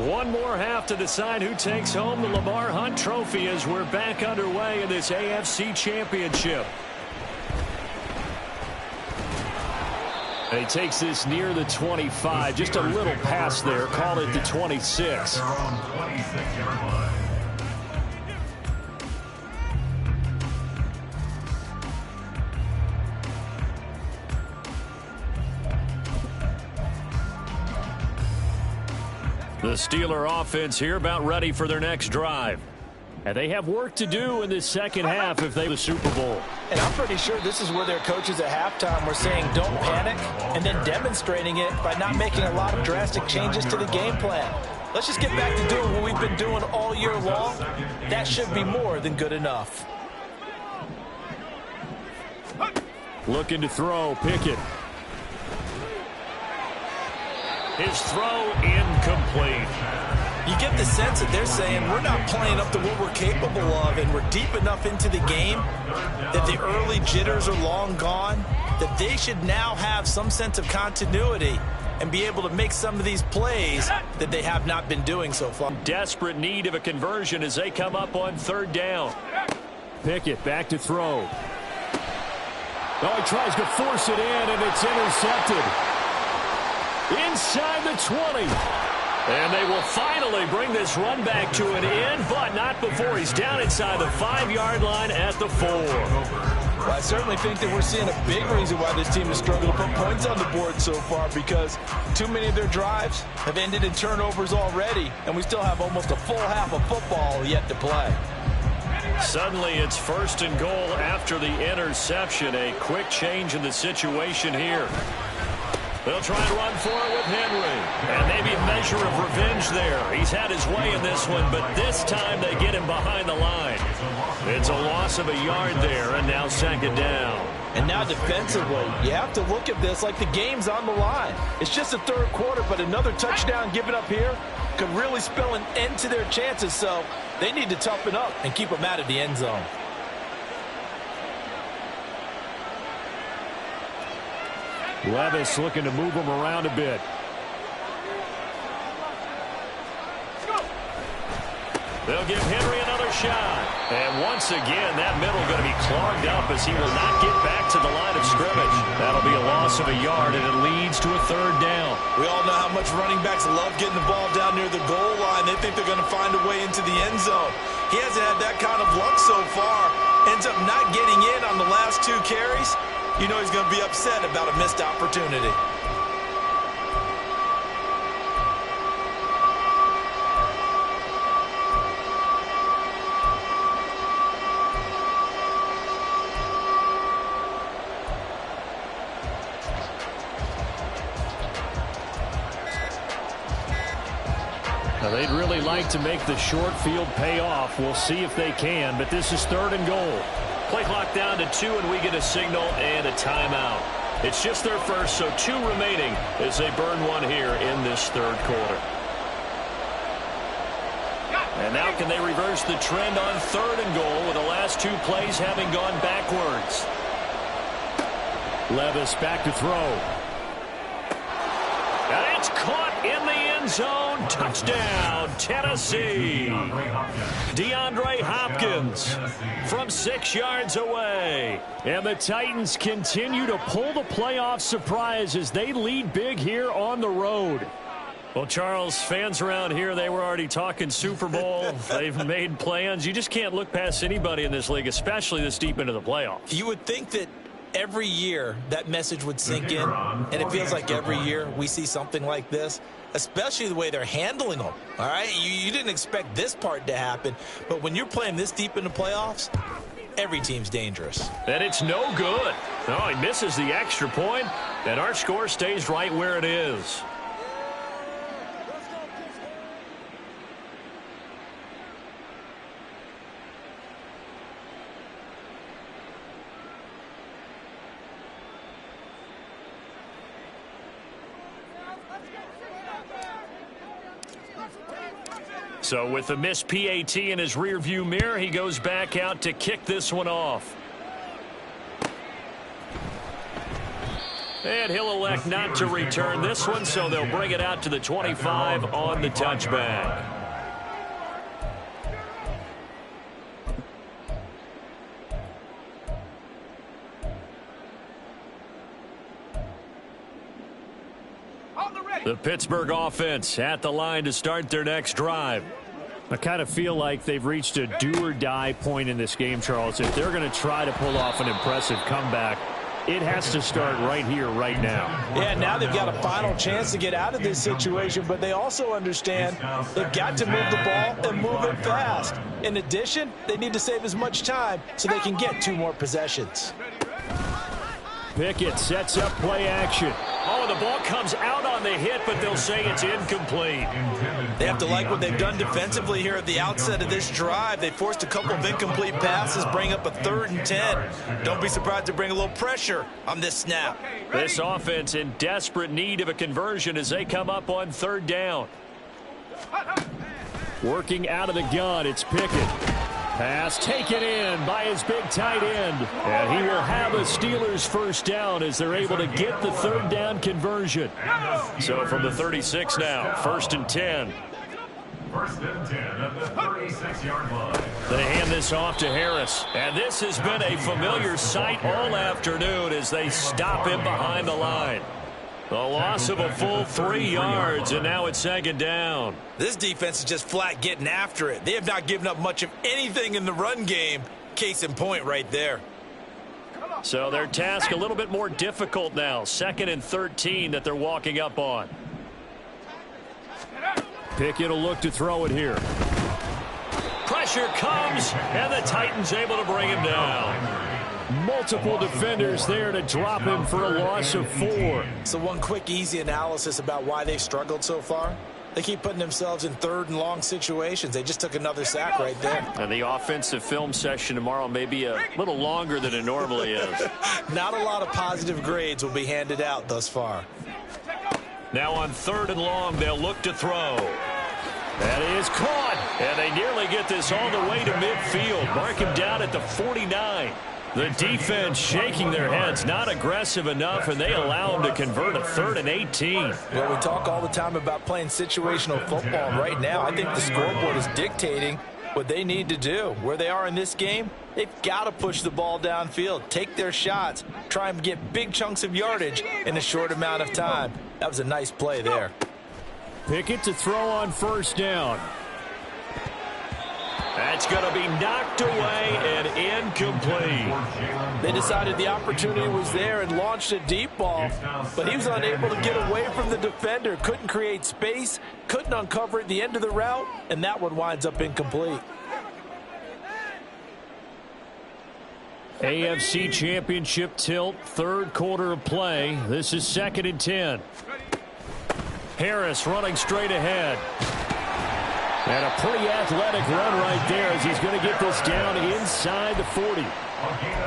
One more half to decide who takes home the Lamar Hunt Trophy as we're back underway in this AFC Championship. He takes this near the 25, just a little past there, call it the 26. The Steeler offense here about ready for their next drive. And they have work to do in this second half if they win the Super Bowl. And I'm pretty sure this is where their coaches at halftime were saying don't panic, and then demonstrating it by not making a lot of drastic changes to the game plan. Let's just get back to doing what we've been doing all year long. That should be more than good enough. Looking to throw, Pickett. His throw incomplete. You get the sense that they're saying we're not playing up to what we're capable of, and we're deep enough into the game that the early jitters are long gone, that they should now have some sense of continuity and be able to make some of these plays that they have not been doing so far. Desperate need of a conversion as they come up on third down. Pickett back to throw. Oh, he tries to force it in, and it's intercepted. Inside the 20. And they will finally bring this run back to an end, but not before he's down inside the 5-yard line at the 4. Well, I certainly think that we're seeing a big reason why this team has struggled to put points on the board so far, because too many of their drives have ended in turnovers already, and we still have almost a full half of football yet to play. Suddenly it's 1st and goal after the interception. A quick change in the situation here. They'll try and run for it with Henry. And maybe a measure of revenge there. He's had his way in this one, but this time they get him behind the line. It's a loss of a yard there, and now 2nd down. And now defensively, you have to look at this like the game's on the line. It's just the 3rd quarter, but another touchdown given up here could really spell an end to their chances, so they need to toughen up and keep them out of the end zone. Levis looking to move him around a bit. They'll give Henry another shot. And once again, that middle going to be clogged up as he will not get back to the line of scrimmage. That'll be a loss of a yard, and it leads to a 3rd down. We all know how much running backs love getting the ball down near the goal line. They think they're going to find a way into the end zone. He hasn't had that kind of luck so far. Ends up not getting in on the last 2 carries. You know he's going to be upset about a missed opportunity. Now, they'd really like to make the short field pay off. We'll see if they can, but this is 3rd and goal. Play clock down to 2, and we get a signal and a timeout. It's just their first, so 2 remaining as they burn one here in this 3rd quarter. And now can they reverse the trend on 3rd and goal with the last 2 plays having gone backwards? Levis back to throw. And it's caught in the end zone. Touchdown, Tennessee. DeAndre Hopkins from 6 yards away. And the Titans continue to pull the playoff surprise as they lead big here on the road. Well, Charles, fans around here, they were already talking Super Bowl. They've made plans. You just can't look past anybody in this league, especially this deep into the playoffs. You would think that every year that message would sink in, and it feels like every year we see something like this, especially the way they're handling them. All right, you didn't expect this part to happen, but when you're playing this deep in the playoffs, every team's dangerous. And it's no good. Oh, he misses the extra point, and our score stays right where it is. So with the missed PAT in his rearview mirror, he goes back out to kick this one off. And he'll elect not to return this one, so they'll bring it out to the 25 on the touchback. The Pittsburgh offense at the line to start their next drive. I kind of feel like they've reached a do-or-die point in this game, Charles. If they're going to try to pull off an impressive comeback, it has to start right here, right now. Yeah, now they've got a final chance to get out of this situation, but they also understand they've got to move the ball and move it fast. In addition, they need to save as much time so they can get 2 more possessions. Pickett sets up play action. Oh, the ball comes out on the hit, but they'll say it's incomplete. They have to like what they've done defensively here at the outset of this drive. They forced a couple of incomplete passes, bring up a 3rd and 10. Don't be surprised to bring a little pressure on this snap. This offense in desperate need of a conversion as they come up on 3rd down. Working out of the gun, it's Pickett. Pass taken in by his big tight end. And he will have a Steelers first down as they're able to get the 3rd down conversion. So from the 36 now, 1st and 10. 1st and 10 at the 36-yard line. They hand this off to Harris. And this has been a familiar sight all afternoon as they stop him behind the line. A loss of a full 3 yards, and now it's 2nd down. This defense is just flat getting after it. They have not given up much of anything in the run game. Case in point right there. So their task a little bit more difficult now. 2nd and 13 that they're walking up on. Pickett will look to throw it here. Pressure comes, and the Titans able to bring him down. Multiple defenders there to drop him for a loss of 4. So one quick, easy analysis about why they've struggled so far. They keep putting themselves in 3rd and long situations. They just took another sack right there. And the offensive film session tomorrow may be a little longer than it normally is. Not a lot of positive grades will be handed out thus far. Now on 3rd and long, they'll look to throw. That is caught, and they nearly get this all the way to midfield. Mark him down at the 49. The defense shaking their heads, not aggressive enough, and they allow them to convert a 3rd and 18. Well, we talk all the time about playing situational football. Right now, I think the scoreboard is dictating what they need to do. Where they are in this game, they've got to push the ball downfield, take their shots, try and get big chunks of yardage in a short amount of time. That was a nice play there. Pickett to throw on 1st down. That's going to be knocked away and incomplete. They decided the opportunity was there and launched a deep ball, but he was unable to get away from the defender, couldn't create space, couldn't uncover at the end of the route, and that one winds up incomplete. AFC Championship tilt, 3rd quarter of play. This is 2nd and 10. Harris running straight ahead. And a pretty athletic run right there as he's going to get this down inside the 40.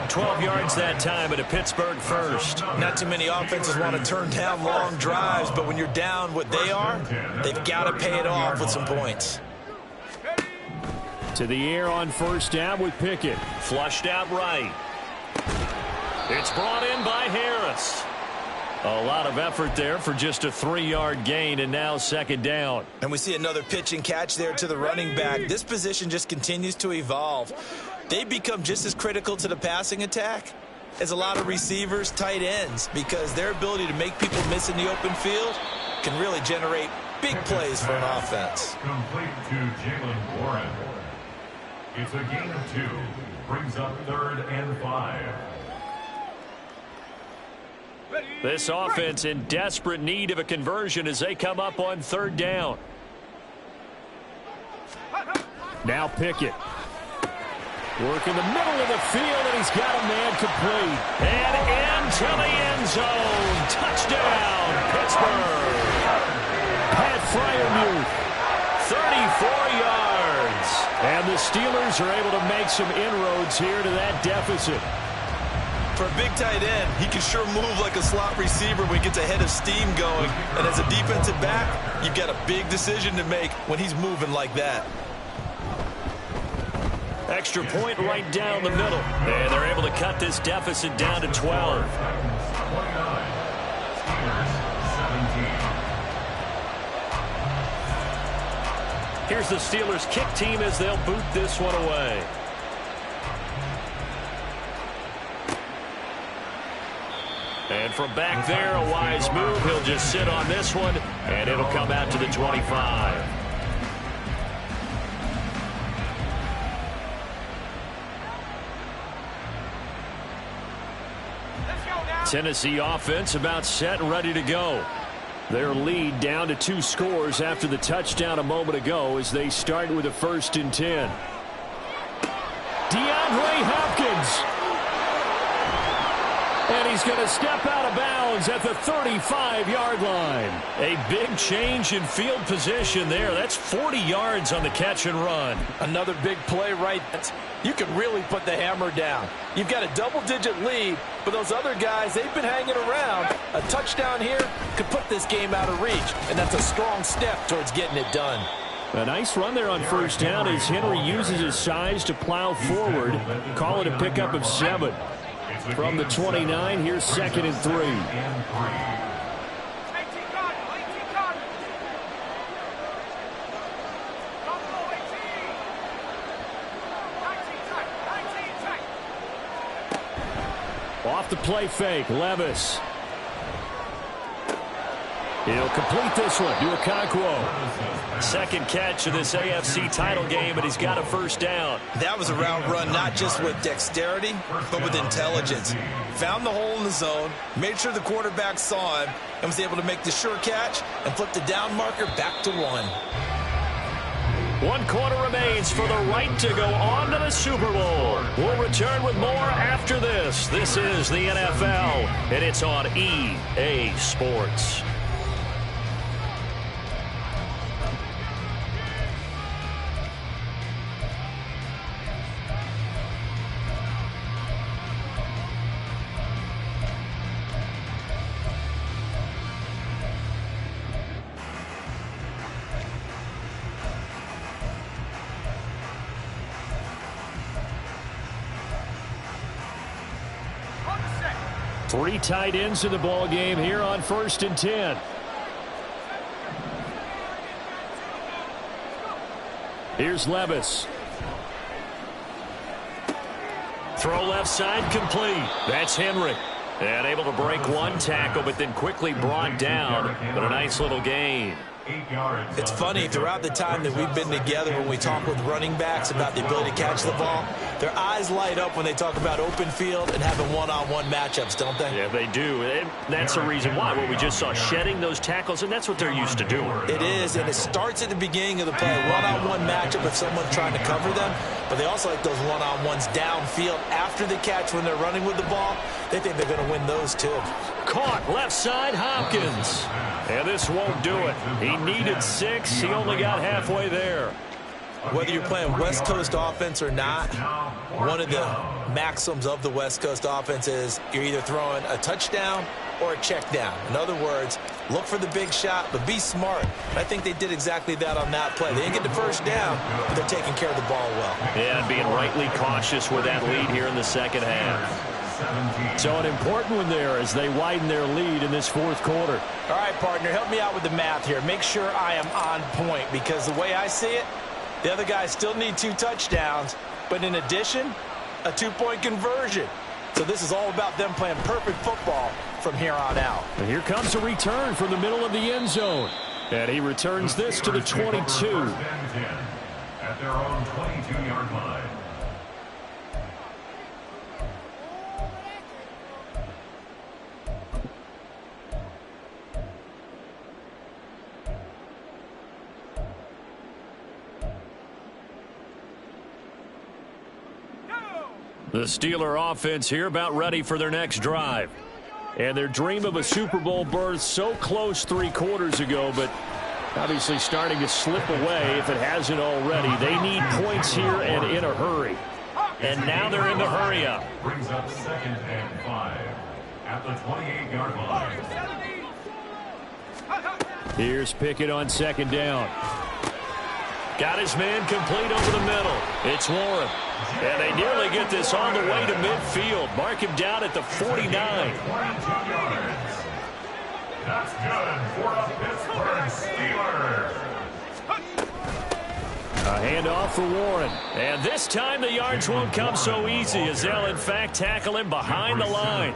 12 yards that time at a Pittsburgh first. Not too many offenses want to turn down long drives, but when you're down what they are, they've got to pay it off with some points. To the air on 1st down with Pickett. Flushed out right. It's brought in by Harris. A lot of effort there for just a 3-yard gain, and now 2nd down. And we see another pitch and catch there to the running back. This position just continues to evolve. They become just as critical to the passing attack as a lot of receivers, tight ends, because their ability to make people miss in the open field can really generate big plays for an offense. Complete to Jalen Warren. It's a gain of 2. Brings up 3rd and 5. This offense in desperate need of a conversion as they come up on 3rd down. Now Pickett. Work in the middle of the field, and he's got a man complete. And into the end zone. Touchdown, Pittsburgh. Pat Fryermuth. 34 yards. And the Steelers are able to make some inroads here to that deficit. For a big tight end, he can sure move like a slot receiver when he gets a head of steam going. And as a defensive back, you've got a big decision to make when he's moving like that. Extra point right down the middle. And they're able to cut this deficit down to 12. Here's the Steelers kick team as they'll boot this one away. And from back there, a wise move. He'll just sit on this one, and it'll come out to the 25. Tennessee offense about set and ready to go. Their lead down to 2 scores after the touchdown a moment ago as they start with a 1st and 10. DeAndre Hopkins. And he's going to step out of bounds at the 35-yard line. A big change in field position there. That's 40 yards on the catch and run. Another big play right there. You can really put the hammer down. You've got a double-digit lead, but those other guys, they've been hanging around. A touchdown here could put this game out of reach, and that's a strong step towards getting it done. A nice run there on 1st down as Henry uses his size to plow forward. Call it a pickup of 7. From the 29, here's 2nd and 3. Off the play fake, Levis. He'll complete this one to Okonkwo. Second catch of this AFC title game, and he's got a 1st down. That was a route run not just with dexterity, but with intelligence. Found the hole in the zone, made sure the quarterback saw him, and was able to make the sure catch and flip the down marker back to 1. 1 quarter remains for the right to go on to the Super Bowl. We'll return with more after this. This is the NFL, and it's on EA Sports. Three tight ends in the ball game here on 1st and 10. Here's Levis. Throw left side complete. That's Henry. And able to break 1 tackle, but then quickly brought down. But a nice little gain. It's funny, throughout the time that we've been together, when we talk with running backs about the ability to catch the ball, their eyes light up when they talk about open field and having one-on-one matchups, don't they? Yeah, they do. And that's the reason why. What we just saw, shedding those tackles, and that's what they're used to doing. It is, and it starts at the beginning of the play. One-on-one matchup if someone's trying to cover them, but they also like those one-on-ones downfield after the catch when they're running with the ball. They think they're going to win those, too. Caught left side, Hopkins. And this won't do it. He needed 6. He only got halfway there. Whether you're playing West Coast offense or not, one of the maxims of the West Coast offense is you're either throwing a touchdown or a check down. In other words, look for the big shot, but be smart. And I think they did exactly that on that play. They didn't get the 1st down, but they're taking care of the ball well. Yeah, and being rightly cautious with that lead here in the 2nd half. So an important one there as they widen their lead in this 4th quarter. All right, partner, help me out with the math here. Make sure I am on point, because the way I see it, the other guys still need 2 touchdowns, but in addition, a 2-point conversion. So this is all about them playing perfect football from here on out. And here comes a return from the middle of the end zone. And he returns this to the 22. At their own 22-yard line. The Steeler offense here about ready for their next drive. And their dream of a Super Bowl berth so close 3 quarters ago, but obviously starting to slip away if it hasn't already. They need points here and in a hurry. And now they're in the hurry up. Brings up 2nd and 5 at the 28-yard line. Here's Pickett on 2nd down. Got his man complete over the middle. It's Warren. And they nearly get this all the way to midfield. Mark him down at the 49. 22 yards. That's good for the Pittsburgh Steelers. A handoff for Warren. And this time the yards won't come so easy as they'll, in fact, tackle him behind the line.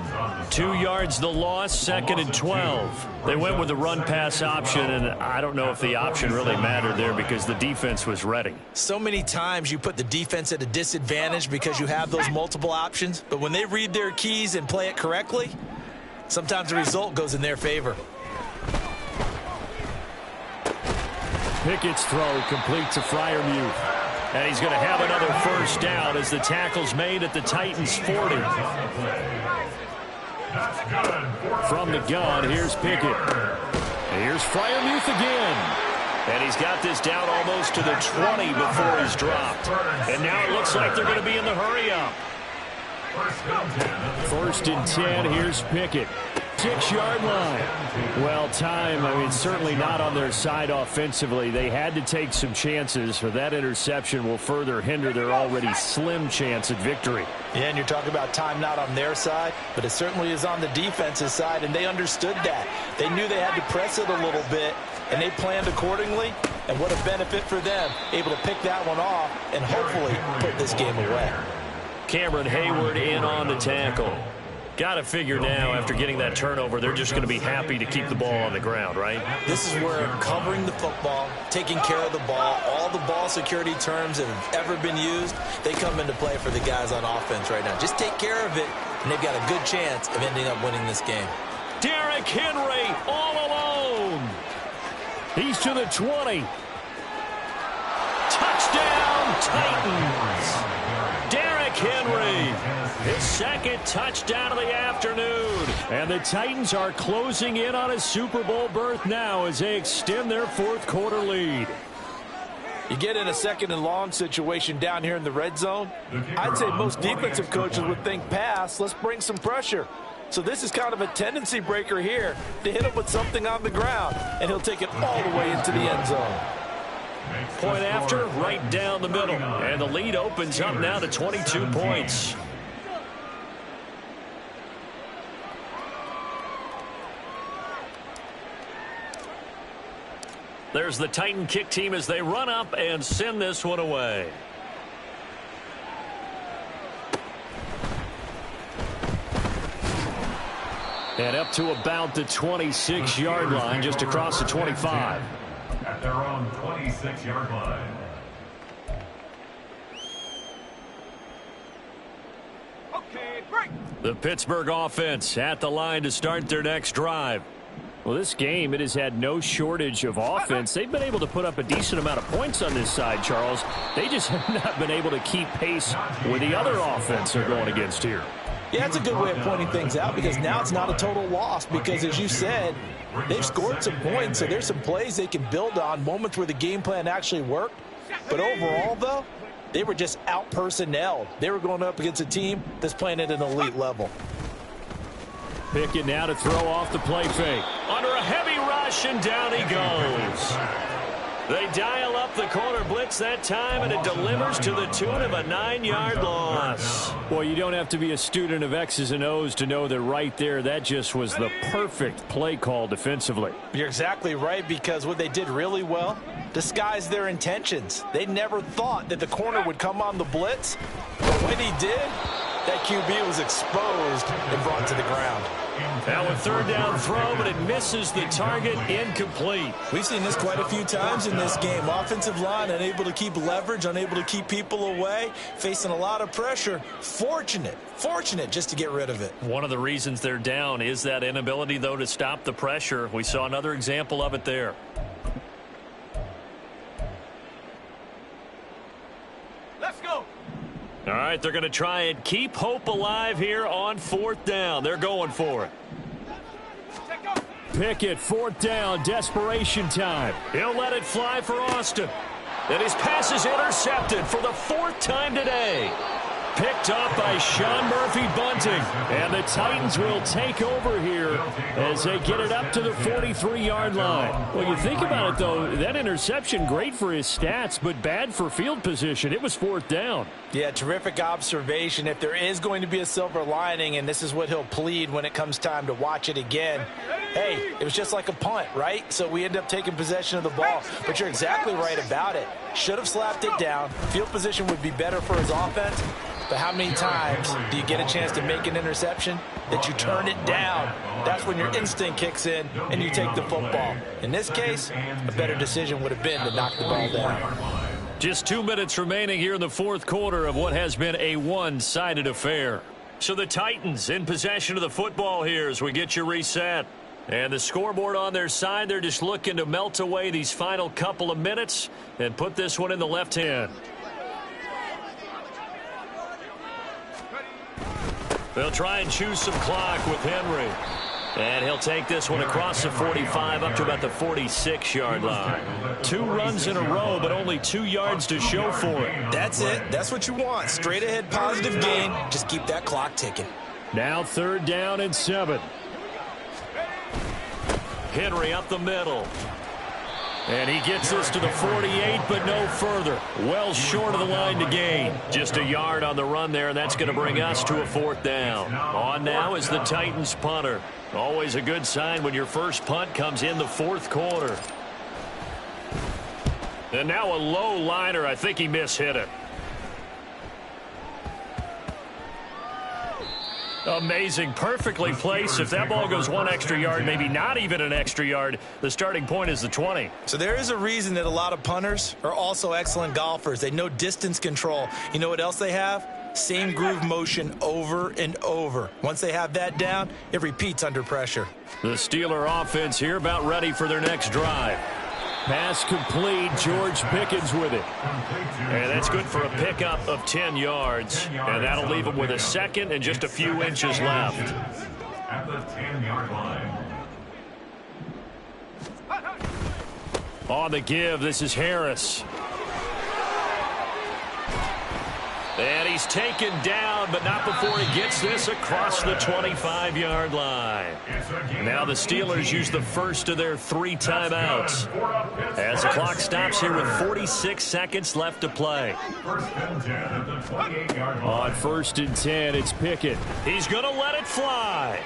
2 yards the loss, 2nd and 12. They went with the run-pass option, and I don't know if the option really mattered there because the defense was ready. So many times you put the defense at a disadvantage because you have those multiple options, but when they read their keys and play it correctly, sometimes the result goes in their favor. Pickett's throw complete to Freiermuth. And he's going to have another first down as the tackle's made at the Titans' 40. From the gun, here's Pickett. Here's Freiermuth again. And he's got this down almost to the 20 before he's dropped. And now it looks like they're going to be in the hurry-up. 1st and 10, here's Pickett. 6-yard line. Well, time, certainly not on their side offensively. They had to take some chances, for that interception will further hinder their already slim chance at victory. Yeah, and you're talking about time not on their side, but it certainly is on the defense's side, and they understood that. They knew they had to press it a little bit, and they planned accordingly, and what a benefit for them, able to pick that one off and hopefully put this game away. Cameron Hayward in on the tackle. Got to figure now, after getting that turnover, they're just going to be happy to keep the ball on the ground, right? This is where covering the football, taking care of the ball, all the ball security terms that have ever been used, they come into play for the guys on offense right now. Just take care of it, and they've got a good chance of ending up winning this game. Derrick Henry all alone. He's to the 20. Touchdown, Titans. Derrick Henry, his 2nd touchdown of the afternoon. And the Titans are closing in on a Super Bowl berth now as they extend their 4th quarter lead. You get in a 2nd and long situation down here in the red zone. I'd say most defensive coaches would think pass, let's bring some pressure. So this is kind of a tendency breaker here to hit him with something on the ground, and he'll take it all the way into the end zone. Point after, right down the middle. And the lead opens up now to 22 points. There's the Titan kick team as they run up and send this one away. And up to about the 26-yard line, just across the 25. At their own 26-yard line. Okay, break. The Pittsburgh offense at the line to start their next drive. Well, this game, it has had no shortage of offense. They've been able to put up a decent amount of points on this side, Charles. They just have not been able to keep pace with the other offense they're going against here. Yeah, that's a good way of pointing things out because now it's not a total loss because, as you said, they've scored some points, so there's some plays they can build on, moments where the game plan actually worked. But overall, though, they were just out-personnelled. They were going up against a team that's playing at an elite level. Pickett now to throw off the play fake. Under a heavy rush, and down he goes. They dial up the corner blitz that time, and it delivers to the tune of a 9-yard loss. Boy, you don't have to be a student of X's and O's to know that right there, that just was the perfect play call defensively. You're exactly right, because what they did really well, disguised their intentions. They never thought that the corner would come on the blitz, but when he did, that QB was exposed and brought to the ground. Now a 3rd down throw, but it misses the target, incomplete. We've seen this quite a few times in this game. Offensive line unable to keep leverage, unable to keep people away, facing a lot of pressure. Fortunate just to get rid of it. One of the reasons they're down is that inability, though, to stop the pressure. We saw another example of it there. Let's go. All right, they're going to try and keep hope alive here on 4th down. They're going for it. Pickett, 4th down, desperation time. He'll let it fly for Austin. And his pass is intercepted for the 4th time today. picked off by Sean Murphy Bunting. And the Titans will take over here as they get it up to the 43-yard line. Well, you think about it, though, that interception, great for his stats, but bad for field position. It was 4th down. Yeah, terrific observation. If there is going to be a silver lining, and this is what he'll plead when it comes time to watch it again, hey, it was just like a punt, right? So we end up taking possession of the ball. But you're exactly right about it. Should have slapped it down. Field position would be better for his offense. But how many times do you get a chance to make an interception that you turn it down? That's when your instinct kicks in and you take the football. In this case, a better decision would have been to knock the ball down. Just 2 minutes remaining here in the 4th quarter of what has been a one-sided affair. So the Titans in possession of the football here as we get you reset. And the scoreboard on their side, they're just looking to melt away these final couple of minutes and put this one in the left hand. They'll try and choose some clock with Henry. And he'll take this one across the 45 up to about the 46-yard line. 2 runs in a row, but only 2 yards to show for it. That's it. That's what you want. Straight ahead positive gain. Just keep that clock ticking. Now 3rd down and 7. Henry up the middle. And he gets this to the 48, but no further. Well short of the line to gain. Just a yard on the run there, and that's going to bring us to a 4th down. On now is the Titans punter. Always a good sign when your first punt comes in the 4th quarter. And now a low liner. I think he mishit it. Amazing. Perfectly placed. If that ball goes 1 extra yard, maybe not even an extra yard, the starting point is the 20. So there is a reason that a lot of punters are also excellent golfers. They know distance control. You know what else they have? Same groove motion over and over. Once they have that down, it repeats under pressure. The Steeler offense here about ready for their next drive. Pass complete. George Pickens with it. And that's good for a pickup of 10 yards. And that'll leave him with a second and just a few inches left. At the 10-yard line. On the give, this is Harris. And he's taken down, but not before he gets this across the 25-yard line. Now the Steelers use the first of their 3 timeouts as the clock stops here with 46 seconds left to play. On 1st and 10, it's Pickett. He's going to let it fly.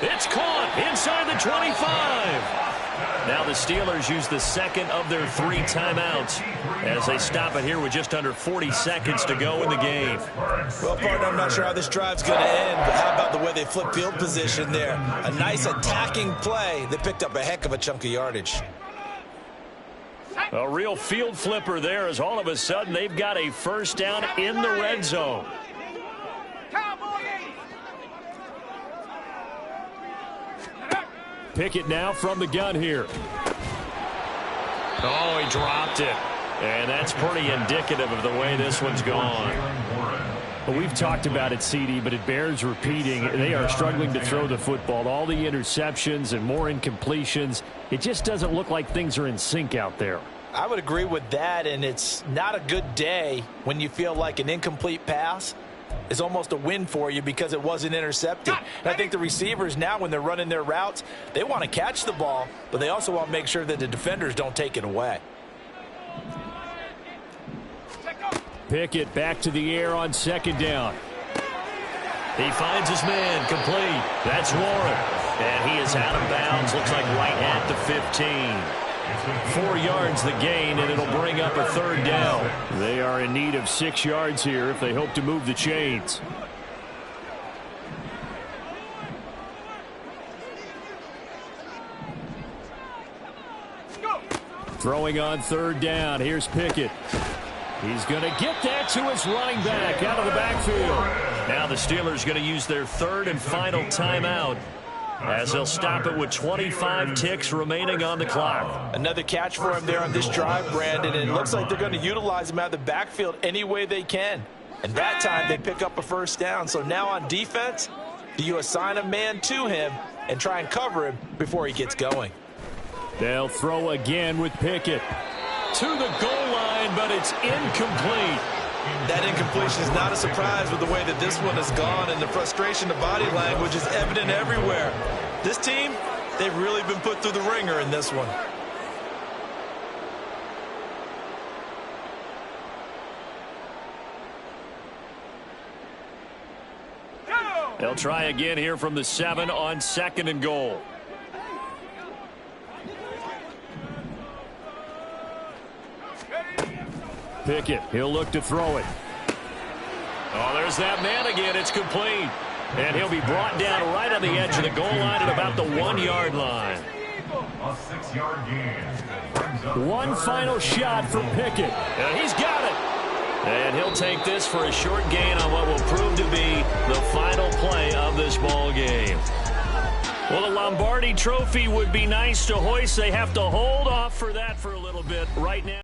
It's caught inside the 25. Now the Steelers use the second of their 3 timeouts as they stop it here with just under 40 seconds to go in the game. Well, partner, I'm not sure how this drive's going to end, but how about the way they flip field position there? A nice attacking play that picked up a heck of a chunk of yardage. A real field flipper there as all of a sudden they've got a first down in the red zone. Pickett now from the gun here. Oh, he dropped it. And that's pretty indicative of the way this one's gone. Well, we've talked about it, CD, but it bears repeating. They are struggling to throw the football. All the interceptions and more incompletions. It just doesn't look like things are in sync out there. I would agree with that, and it's not a good day when you feel like an incomplete pass is almost a win for you because it wasn't intercepted. And I think the receivers now, when they're running their routes, they want to catch the ball, but they also want to make sure that the defenders don't take it away. Pickett back to the air on 2nd down. He finds his man complete. That's Warren. And he is out of bounds. Looks like right at the 15. 4 yards the gain, and it'll bring up a 3rd down. They are in need of 6 yards here if they hope to move the chains. Throwing on 3rd down. Here's Pickett. He's going to get that to his running back out of the backfield. Now the Steelers going to use their 3rd and final timeout as they'll stop it with 25 ticks remaining on the clock. Another catch for him there on this drive, Brandon, and it looks like they're going to utilize him out of the backfield any way they can. And that time they pick up a first down. So now on defense, do you assign a man to him and try and cover him before he gets going? They'll throw again with Pickett. To the goal line, but it's incomplete. That incompletion is not a surprise with the way that this one has gone, and the frustration, the body language is evident everywhere. This team, they've really been put through the ringer in this one. They'll try again here from the 7 on 2nd and goal. Pickett, he'll look to throw it. Oh, there's that man again. It's complete. And he'll be brought down right on the edge of the goal line at about the 1-yard line. A 6-yard gain. One final shot for Pickett. And he's got it. And he'll take this for a short gain on what will prove to be the final play of this ball game. Well, the Lombardi Trophy would be nice to hoist. They have to hold off for that for a little bit right now.